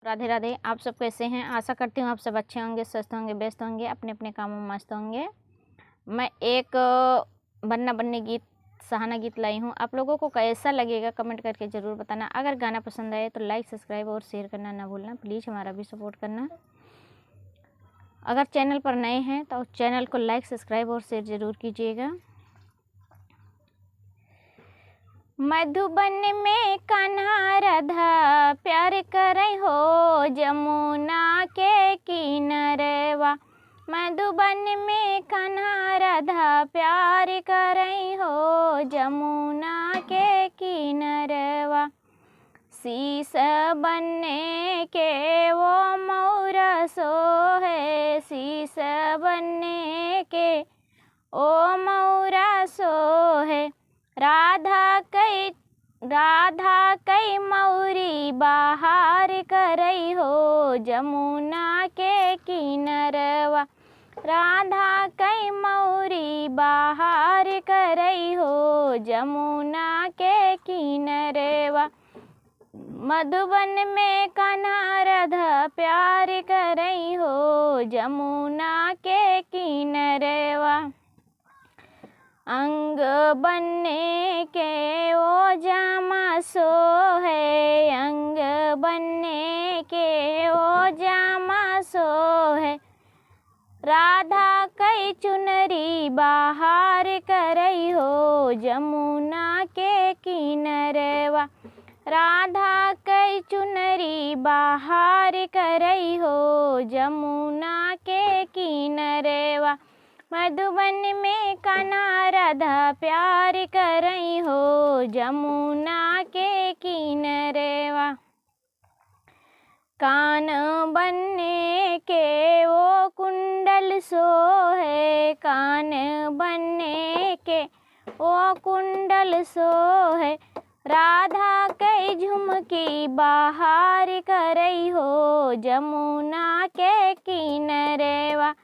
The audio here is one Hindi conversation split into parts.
राधे राधे। आप सब कैसे हैं? आशा करती हूँ आप सब अच्छे होंगे, स्वस्थ होंगे, व्यस्त होंगे, अपने अपने कामों में मस्त होंगे। मैं एक बन्ना बन्नी गीत, सहाना गीत लाई हूँ। आप लोगों को कैसा लगेगा कमेंट करके ज़रूर बताना। अगर गाना पसंद आए तो लाइक, सब्सक्राइब और शेयर करना ना भूलना। प्लीज़ हमारा भी सपोर्ट करना। अगर चैनल पर नए हैं तो चैनल को लाइक, सब्सक्राइब और शेयर ज़रूर कीजिएगा। मधुबन में कान्हा राधा प्यार करे हो जमुना के किनारवा। मधुबन में कान्हा राधा प्यार करे हो जमुना के किनारवा। शीश बनने के वो मोरा सोहे, शीश बनने के ओ मोरा सोहे। राधा कई मौरी बाहर करई हो जमुना के किनारवा। राधा कई मौरी बाहर करई हो जमुना के किनारवा। मधुबन में कान्हा राधा प्यार करई हो जमुना के किनारवा। अंग बनने के ओ जामा सोहे, अंग बनने के ओ जामा सोहे। राधा कई चुनरी बाहर करई हो जमुना के किनारवा। राधा कई चुनरी बाहर करई हो जमुना के किनारवा। मधुबन में कान्हा राधा प्यार करई हो जमुना के किनारवा। कान बनने के वो कुंडल सोहे, कान बनने के वो कुंडल सोहे। राधा कई झुमकी बाहर करई हो जमुना के किनारवा।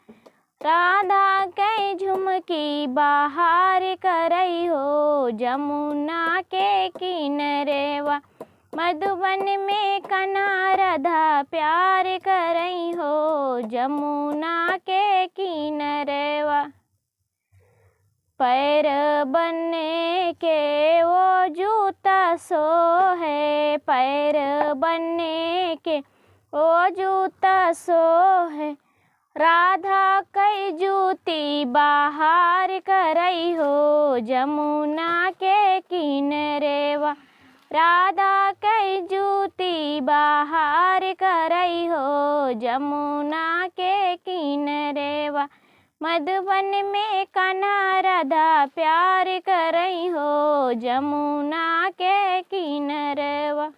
राधा कई झुमकी बाहर करई हो जमुना के किनारवा। मधुबन में कान्हा राधा प्यार करई हो जमुना के किनारवा। पैर बनने के वो जूता सोहे, पैर बनने के वो जूता सोहे। राधा कई जूती बाहर करई हो जमुना के किनारवा। राधा कई जूती बाहर करई हो जमुना के किनारवा। मधुबन में कान्हा राधा प्यार करई हो जमुना के किनारवा।